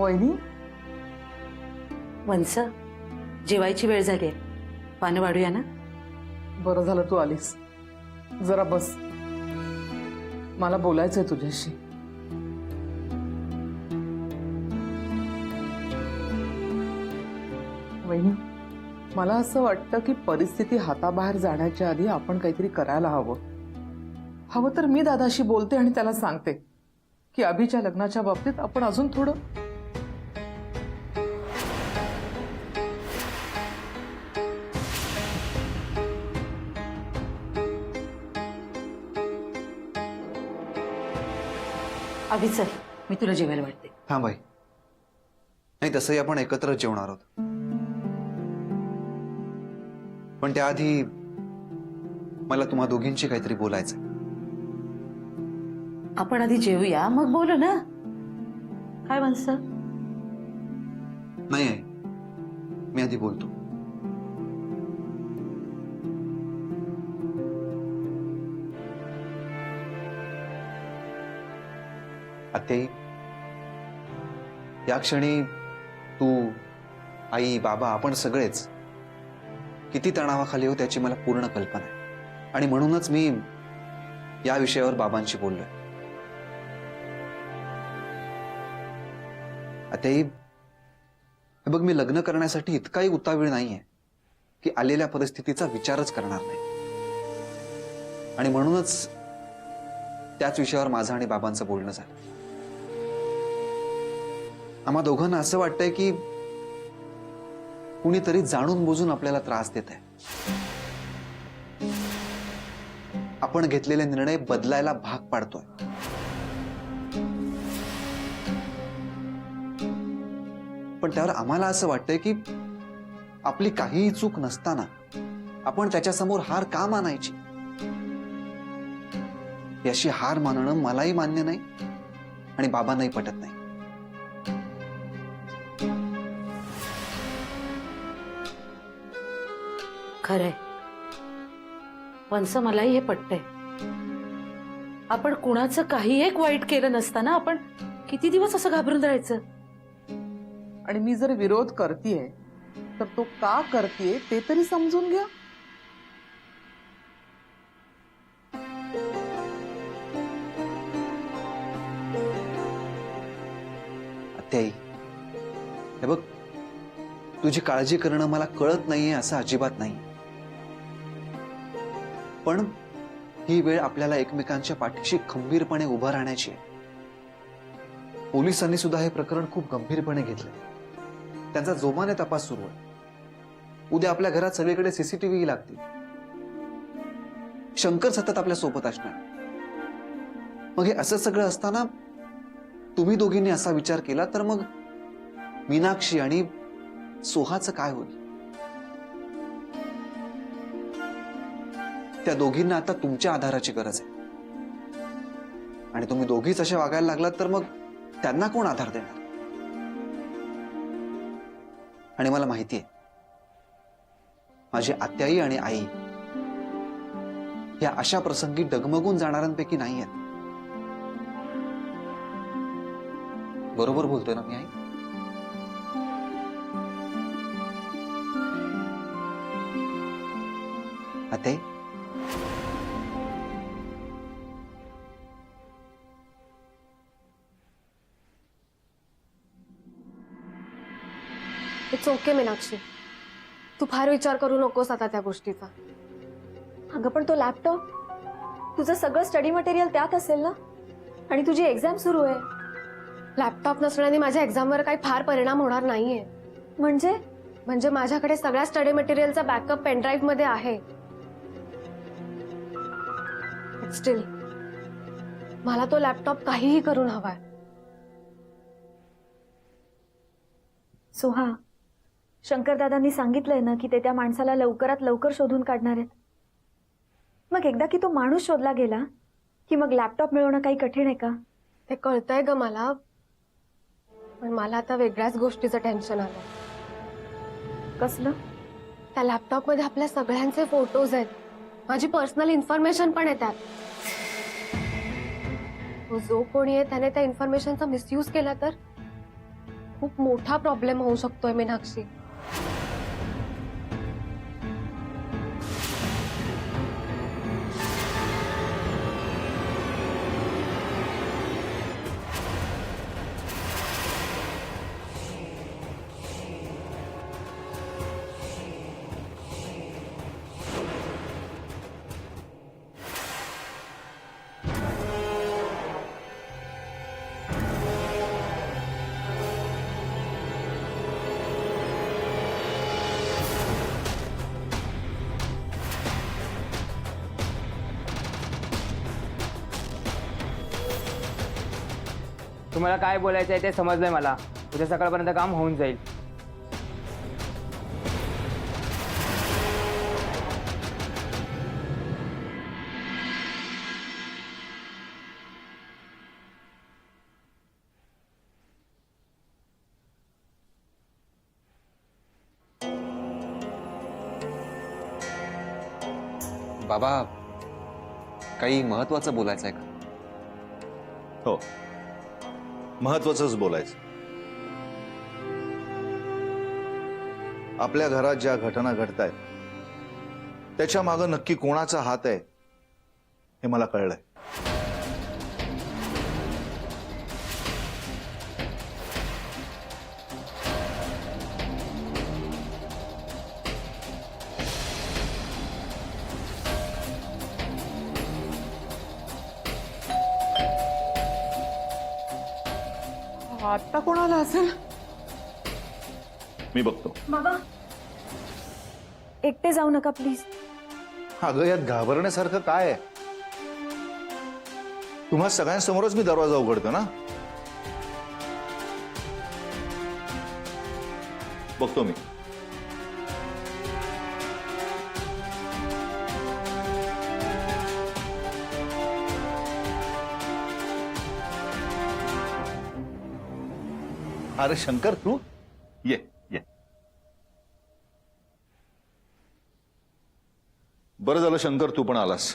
वहिनी, वंस, जेवायची वेळ झाली, पानं वाढूया ना? बरं झालं तू आलीस. जरा बस, मला बोलायचंय तुझ्याशी. वहिनी, मला असं वाटतं की परिस्थिती हाताबाहेर जाण्याच्या आधी आपण काहीतरी करायला हवं तर मी दादाशी बोलते आणि त्याला सांगते की अभिच्या लग्नाच्या बाबतीत आपण अजून थोडं. अभि चल, मी तुला जेवायला वाटते. हां बाई, नाही तसंही आपण एकत्रच जेवणार आहोत, पण त्याआधी मला तुम्हा दोघींची काहीतरी बोलायचंय. आपण आधी जेवूया मग बोलू ना. काय वंस? नाही आहे, मी आधी बोलतो. आत्याई, या क्षणी तू, आई, बाबा आपण सगळेच किती तणावाखाली हो त्याची मला पूर्ण कल्पना आहे, आणि म्हणूनच मी या विषयावर बाबांशी बोललोय. आत्याई, हे बघ, मी लग्न करण्यासाठी इतकाही उतावीळ नाहीये की आलेल्या परिस्थितीचा विचारच करणार नाही, आणि म्हणूनच त्याच विषयावर माझं आणि बाबांचं बोलणं झालं. आम्हा दोघांना असं वाटतंय की कुणीतरी जाणून बुजून आपल्याला त्रास देत आहे. आपण घेतलेले निर्णय बदलायला भाग पाडतोय. पण त्यावर आम्हाला असं वाटतंय की आपली काहीही चूक नसताना आपण त्याच्यासमोर हार का मानायची? याची हार मानणं मलाही मान्य नाही आणि बाबांनाही पटत नाही. खरंय वंस, मलाही हे पटतंय. आपण कुणाचं काही एक वाईट केलं नसताना आपण किती दिवस असं घाबरून राहायचं? आणि मी जर विरोध करतेय तर तो का करतेय ते तरी समजून घ्या. आत्याई, हे बघ, तुझी काळजी करणं मला कळत नाहीये असं अजिबात नाही, पण ही वेळ आपल्याला एकमेकांच्या पाठीशी खंबीरपणे उभं राहण्याची आहे. पोलिसांनी सुद्धा हे प्रकरण खूप गंभीरपणे घेतले. त्यांचा जोमाने तपास सुरू आहे. उद्या आपल्या घरात सगळीकडे सीसीटीव्ही लागतील. शंकर सतत आपल्या सोबत असणार. मग हे असं सगळं असताना तुम्ही दोघींनी असा विचार केला तर मग मीनाक्षी आणि सोहाचं काय होईल? त्या दोघींना आता तुमच्या आधाराची गरज आहे, आणि तुम्ही दोघीच अशा वागायला लागलात तर मग त्यांना कोण आधार देणार? आणि मला माहिती आहे, माझी आत्याई आणि आई या अशा प्रसंगी डगमगून जाणाऱ्यांपैकी नाही आहेत. बरोबर बोलतोय ना मी, आई? आत्याई, इट्स ओके मीनाक्षी, तू फार विचार करू नकोस आता त्या गोष्टीचा. अगं पण तो लॅपटॉप, तुझं सगळं स्टडी मटेरियल त्यात असेल ना, आणि तुझी एक्झाम सुरू आहे. लॅपटॉप नसण्याने माझ्या एक्झामवर काही फार परिणाम होणार नाहीये. म्हणजे माझ्याकडे सगळ्या स्टडी मटेरियलचा बॅकअप पेनड्राईव्ह मध्ये आहे. स्टील मला तो लॅपटॉप काहीही करून हवाय. सोहा, शंकरदादांनी सांगितलंय ना की ते त्या माणसाला लवकरात लवकर शोधून काढणार आहेत. मग एकदा की तो माणूस शोधला गेला की मग लॅपटॉप मिळवणं काही कठीण आहे का? ते कळतंय ग मला, पण मला आता वेगळ्याच गोष्टीचं टेन्शन आलं. कसलं? त्या लॅपटॉप मध्ये आपल्या सगळ्यांचे फोटोज आहेत, माझी पर्सनल इन्फॉर्मेशन पण आहे त्यात. तो जो कोणी आहे त्याने त्या इन्फॉर्मेशनचा मिसयूज केला तर खूप मोठा प्रॉब्लेम होऊ शकतोय मीनाक्षी. तुम्हाला काय बोलायचं आहे ते समजलंय मला. उद्या सकाळपर्यंत काम होऊन जाईल. बाबा, काही महत्वाचं बोलायचं आहे का? हो, महत्वाचंच बोलायचं. आपल्या घरात ज्या घटना घडतायत त्याच्या मागे नक्की कोणाचा हात आहे हे मला कळलंय. आता कोणाला असेल? मी बघतो. बाबा एकटे जाऊ नका प्लीज. अगं, यात घाबरण्यासारखं काय आहे? तुम्हा सगळ्यांसमोरच मी दरवाजा उघडतो ना. बघतो मी. अरे शंकर, तू ये ये. बरं झालं शंकर, तू पण आलास.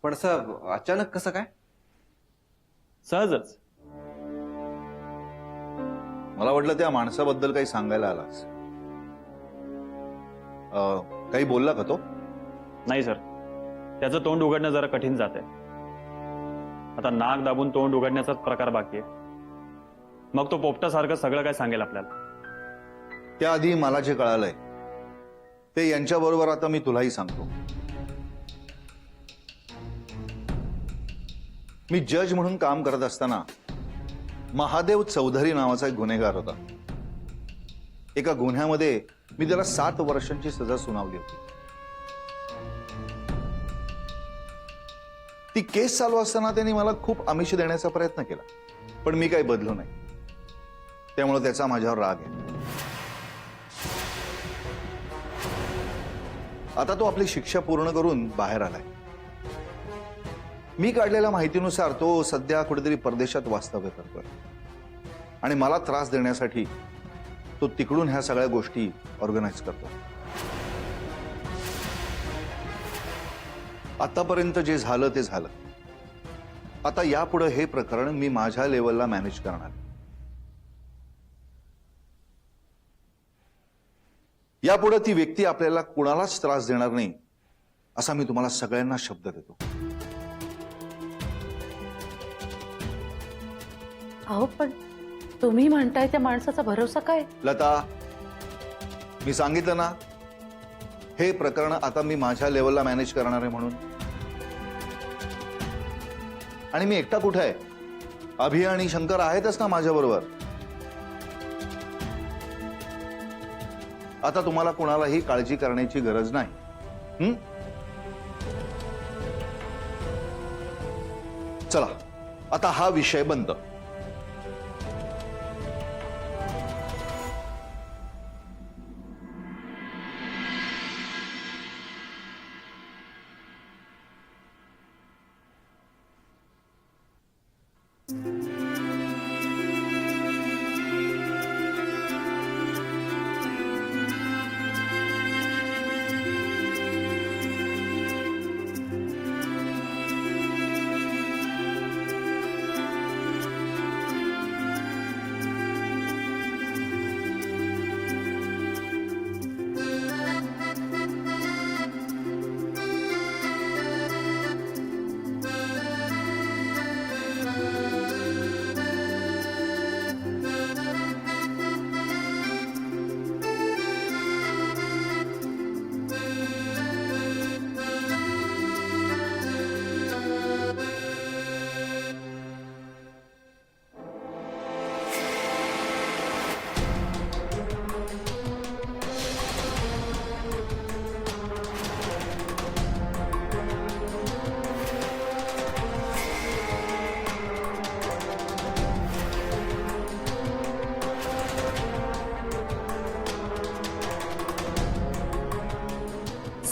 पण असं अचानक कसं काय? सहजच. मला वाटलं त्या माणसाबद्दल काही सांगायला आलास. काही बोलला का तो? नाही सर, त्याचं तोंड उघडणं जरा कठीण जात आहे. आता नाक दाबून तोंड उघडण्याचाच प्रकार बाकी आहे. मग तो पोपटासारखं सगळं काय सांगेल आपल्याला. त्याआधी मला जे कळालंय ते यांच्याबरोबर आता मी तुलाही सांगतो. मी जज म्हणून काम करत असताना महादेव चौधरी नावाचा एक गुन्हेगार होता. एका गुन्ह्यामध्ये मी त्याला 7 वर्षांची सजा सुनावली होती. ती केस चालू असताना त्यांनी मला खूप आमिष देण्याचा प्रयत्न केला, पण मी काही बदलू नाही. त्यामुळे त्याचा माझ्यावर राग आहे. आता तो आपली शिक्षा पूर्ण करून बाहेर आलाय. मी काढलेल्या माहितीनुसार तो सध्या कुठेतरी परदेशात वास्तव्य करतोय आणि मला त्रास देण्यासाठी तो तिकडून ह्या सगळ्या गोष्टी ऑर्गनाइज करतो. आतापर्यंत जे झालं ते झालं. आता यापुढे हे प्रकरण मी माझ्या लेवलला मॅनेज करणार. यापुढे ती व्यक्ती आपल्याला कुणालाच त्रास देणार नाही असा मी तुम्हाला सगळ्यांना शब्द देतो. अहो पण तुम्ही म्हणताय त्या माणसाचा भरोसा काय? लता, मी सांगितलं ना, हे प्रकरण आता मी माझ्या लेवलला मॅनेज करणार आहे म्हणून. आणि मी एकटा कुठे आहे? अभि आणि शंकर आहेतच ना माझ्या बरोबर. आता तुम्हाला कुणालाही काळजी करण्याची गरज नाही. चला, आता हा विषय बंद.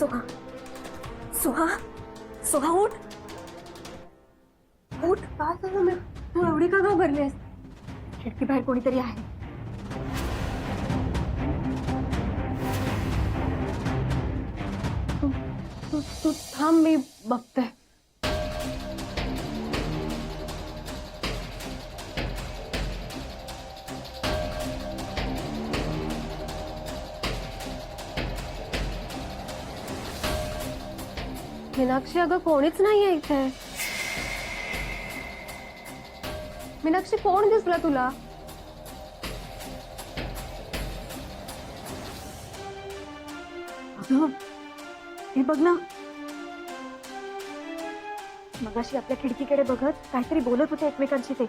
सोहा सोहा सोहा उठ उठ. काय झालं मी? तू एवढी का घाबरलीस? खिडकी बाहेर कोणीतरी आहे. तू थांब, मी बघते. मीनाक्षी, अगं कोणीच नाहीये इथे. मीनाक्षी, कोण दिसला तुला? अगं, हे बघ ना, मगाशी आपल्या खिडकीकडे बघत काहीतरी बोलत होते एकमेकांशी ते.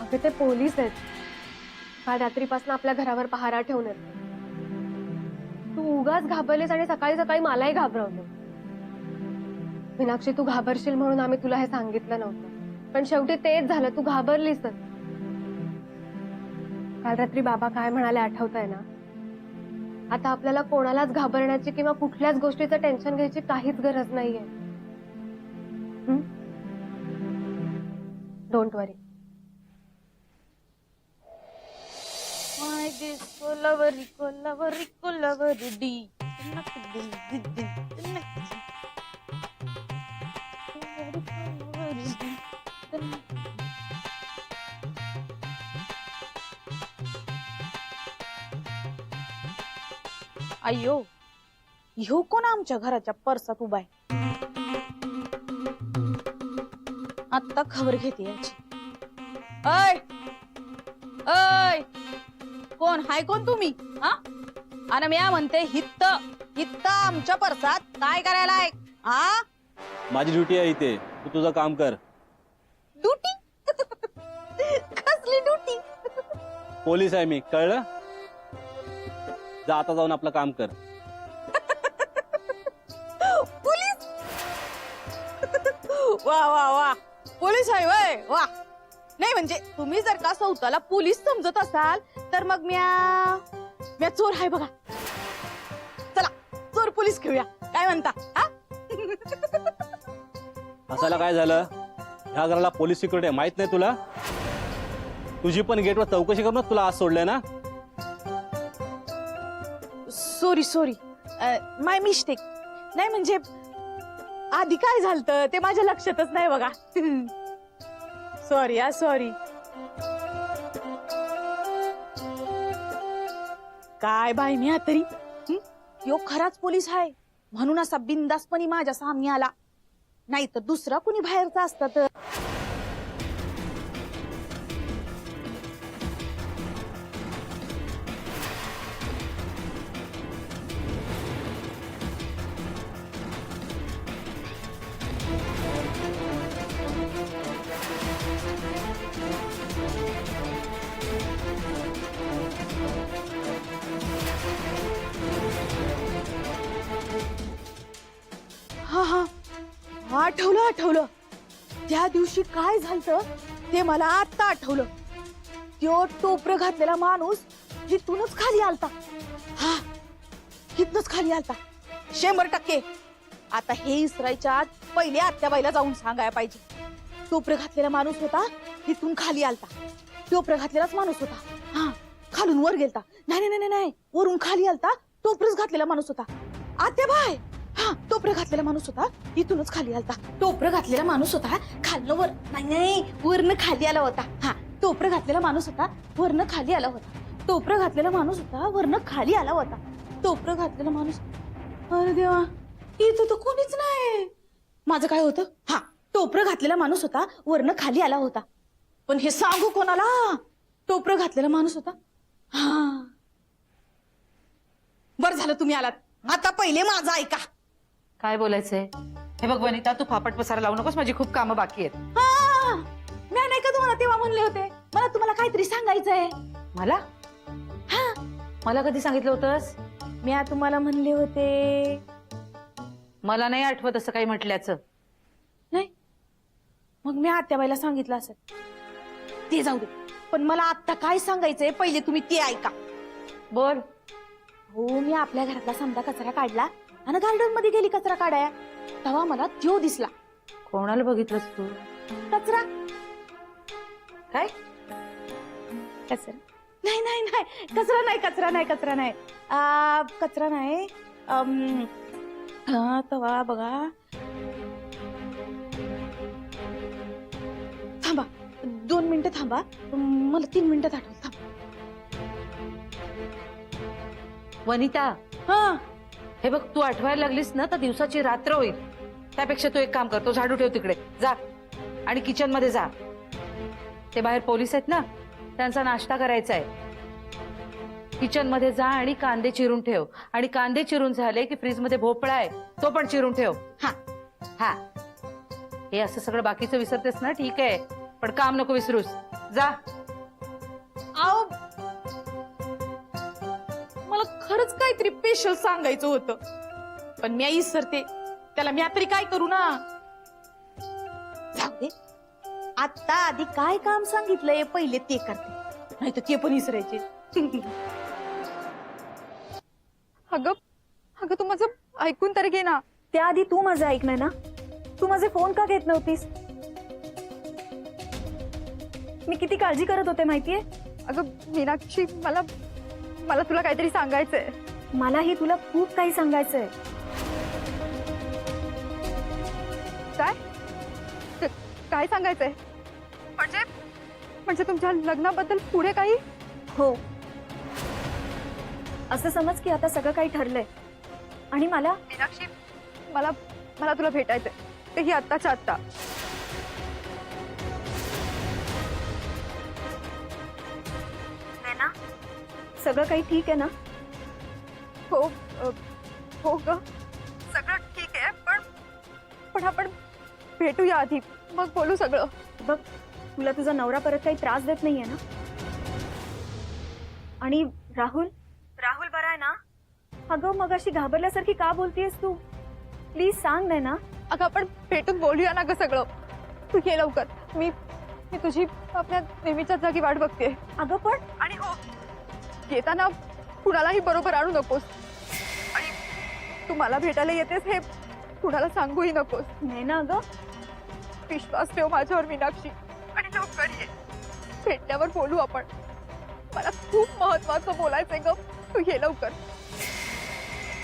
अगं, ते पोलीस आहेत. काल रात्रीपासून आपल्या घरावर पहारा ठेवून आहेत. तू उगाच घाबरलीस आणि सकाळी सकाळी मलाही घाबरवलं. मीनाक्षी, तू घाबरशील म्हणून आम्ही तुला हे सांगितलं नव्हतं, पण शेवटी तेच झालं. तू घाबरलीसच. काल रात्री बाबा काय म्हणाले आठवतंय ना? आता आपल्याला कोणालाच घाबरण्याची किंवा कुठल्याच गोष्टीचं टेन्शन घ्यायची काहीच गरज नाहीये. Don't worry. Kolaveri Kolaveri Kolaveri D. अय्यो, ह्यो कोण आमच्या घराच्या परसात उभाय? आत्ता खबर घेते याची. अय अय, कोण हाय? कोण तुम्ही? हा, आणि मी म्हणते हित्त हित्त आमच्या परसात काय करायला आहे? हा, माझी ड्युटी आहे इथे, तू तुझं काम कर. ड्युटी? कसली ड्युटी? पोलीस आहे मी, कळलं? जा आता जाऊन आपलं काम कर. पोलीस? वा वा वा, पोलीस आहे वय, वा. नाही म्हणजे तुम्ही जर का स्वतःला पोलीस समजत असाल तर मग म्या चोर आहे बघा. चला चोर पोलीस खेळूया, काय म्हणता? हा? हसायला काय झालं? ह्या घराला पोलीस सिक्युरिटी आहे, माहित नाही तुला? तुझी पण गेटवर चौकशी करूनच तुला आज सोडलंय ना? सॉरी सॉरी, माय मिस्टेक. नाही म्हणजे आधी काय झालं ते माझ्या लक्षातच नाही बघा. सॉरी हा, सॉरी. काय बाई मी तरी यो खराच पोलीस आहे म्हणून असा बिंदासपणी माझ्या सामने आला, नाही तर दुसरा कुणी बाहेरचा असता तर. हा हा, आठवलं आठवलं. त्या दिवशी काय झालं ते मला आता आठवलं. त्यो टोपरं घातलेला माणूस इथूनच खाली आलता. हा, इथूनच खाली आलता 100%. आता हे इसरायच्या आत पहिले आत्याबाईला जाऊन सांगायला पाहिजे. टोपरं घातलेला माणूस होता, इथून खाली आलता. टोपरं घातलेलाच माणूस होता. हा, खालून वर गेलता. नाही नाही नाही नाही, वरून खाली आलता. टोपरच घातलेला माणूस होता. आत्याबाई, हा, टोपरं घातलेला माणूस होता, इथूनच खाली आलता. टोपरं घातलेला माणूस होता, खाल्लं वर, नाही नाही, वरनं खाली आला होता. हा, टोपरं घातलेला माणूस होता, वरनं खाली आला होता. टोपरं घातलेला माणूस होता, वरनं खाली आला होता. टोपरं घातलेला माणूस, अरे देवा, इथं तर कोणीच नाही. माझं काय होतं? हा, टोपरं घातलेला माणूस होता, वरनं खाली आला होता. पण हे सांगू कोणाला? टोपरं घातलेला माणूस होता. हा, बरं झालं तुम्ही आलात. आता पहिले माझं ऐका. काय बोलायचंय? हे बघ वनिता, तू फापट पसारा लावू नकोस, माझी खूप कामं बाकी आहेत. हा, मी नाही का तुम्हाला तेव्हा म्हणले होते मला तुम्हाला काहीतरी सांगायचंय. मला? हा, मला कधी सांगितलं होतंस? मी तुम्हाला म्हणले होते. मला नाही आठवत असं काही म्हटल्याचं. नाही, मग मी आत्याबाईला सांगितलं असेल. ते जाऊ दे, पण मला आता काय सांगायचंय पहिले तुम्ही ते ऐका. बोल. हो मी आपल्या घरातला समजा कचरा काढला आणि गार्डन मध्ये गेली कचरा काढाया तेव्हा मला त्यो दिसला. कोणाला बघितलंस तू? कचरा काय? कचरा नाही नाही नाही कचरा नाही कचरा नाही कचरा नाही कचरा नाही तेव्हा बघा थांबा 2 मिनिटं थांबा मला 3 मिनिटात आठवलं. थांबा. वनिता, हा हे बघ, तू आठवायला लागलीस ना तर दिवसाची रात्र होईल. त्यापेक्षा तू एक काम कर, तो झाडू ठेव तिकडे जा आणि किचन मध्ये जा. ते बाहेर पोलीस आहेत ना, त्यांचा नाश्ता करायचा आहे. किचन मध्ये जा आणि कांदे चिरून ठेव. आणि कांदे चिरून झाले की फ्रीज मध्ये भोपळा आहे, तो पण चिरून ठेव. हा हा, हे असं सगळं बाकीचं विसरतेस ना, ठीक आहे, पण काम नको विसरूस. जा. आओ मला खरंच काहीतरी स्पेशल सांगायचं होतं पण मी विसरते. त्याला मी तरी काय करू ना. जाऊ दे, आता आधी काय काम सांगितलंय पहिले ते करते, नाही तर ते पण विसरायचे. अगं अगं तू माझं ऐकून तरी घे ना. त्याआधी तू माझं ऐकणार ना. तू माझे फोन का घेत नव्हतीस? मी किती काळजी करत होते माहितीये. अगं मीनाक्षी मला मला तुला काहीतरी सांगायचंय. मलाही तुला खूप काही सांगायचंय. काय सांगायचंय? म्हणजे तुमच्या लग्नाबद्दल पुढे काही? हो, असं समज की आता सगळं काही ठरलंय आणि मला मीनाक्षी मला मला तुला भेटायचंय, तेही आत्ताच्या आत्ता. सगळं काही ठीक आहे ना? हो हो ग, सगळं ठीक आहे, पण आपण भेटूया आधी, मग बोलू सगळं. बघ, तुला तुझा नवरा परत काही त्रास देत नाहीये ना? आणि राहुल राहुल बरा आहे ना? अगं मग अशी घाबरल्यासारखी का बोलतेयस तू? प्लीज सांग नाही ना. अगं आपण भेटून बोलूया ना ग सगळं. तू ये लवकर, मी तुझी आपल्या नेहमीच्या जागी वाट बघते. अगं पण आणि हो, येताना कुणालाही बरोबर आणू नकोस. आणि तू मला भेटायला येतेस हे कुणाला सांगूही नकोस. नाही ना अगं. विश्वास ठेव माझ्यावर मीनाक्षी, आणि लवकर ये. भेटल्यावर बोलू आपण. मला खूप महत्वाचं बोलायचंय ग. तू ये लवकर,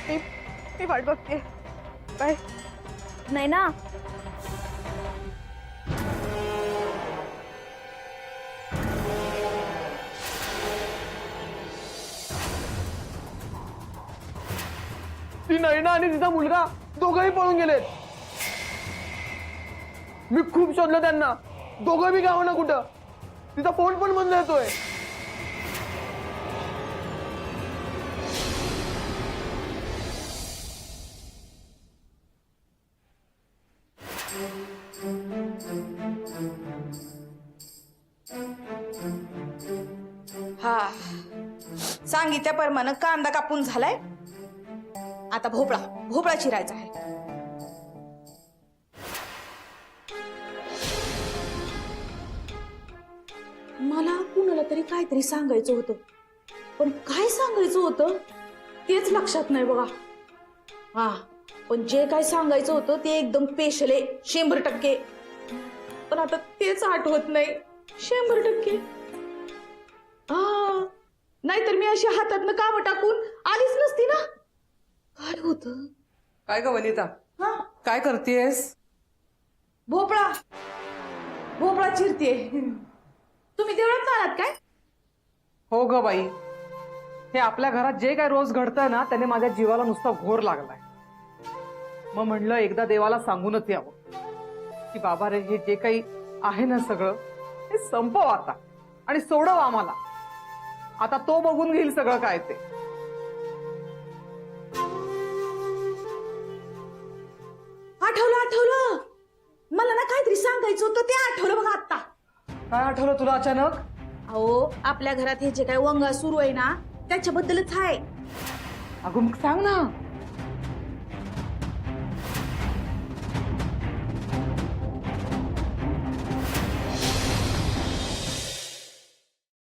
मी वाट बघते. बाय. नाही ना. ती नैना आणि तिचा मुलगा दोघंही पळून गेलेत. मी खूप शोधलं त्यांना, दोघं बी गाव ना कुठं. तिचा फोन पण बंद येतोय. हा, सांगितल्याप्रमाणे कांदा कापून झालाय. आता भोपळा चिरायचा आहे. मला कुणाला तरी काहीतरी सांगायचं होतं, पण काय सांगायचं होतं तेच लक्षात नाही बघा. हा, पण जे काय सांगायचं होतं ते एकदम स्पेशल आहे, 100%. पण आता तेच आठवत नाही. 100%. नाहीतर मी अशी हातातनं कामं टाकून आलीच नसती ना. काय होत? काय ग वनिता, हा, काय करतेस? भोपळा चिरते. तुम्ही देवळात आलात काय? हो ग बाई, हे आपल्या घरात जे काय रोज घडतंय ना त्याने माझ्या जीवाला नुसता घोर लागलाय. मग म्हणलं एकदा देवाला सांगूनच यावं की बाबा रे, हे जे काही आहे ना सगळं हे संपव आता आणि सोडव आम्हाला. आता तो बघून घेईल सगळं काय ते. आठवलं. मला ना काहीतरी सांगायचं होतं ते आठवलं बघा आता. काय आठवलं तुला अचानक? अहो, आपल्या घरात हे जे काय वंगा सुरू आहे ना त्याच्याबद्दलच आहे. अगं मग सांग ना.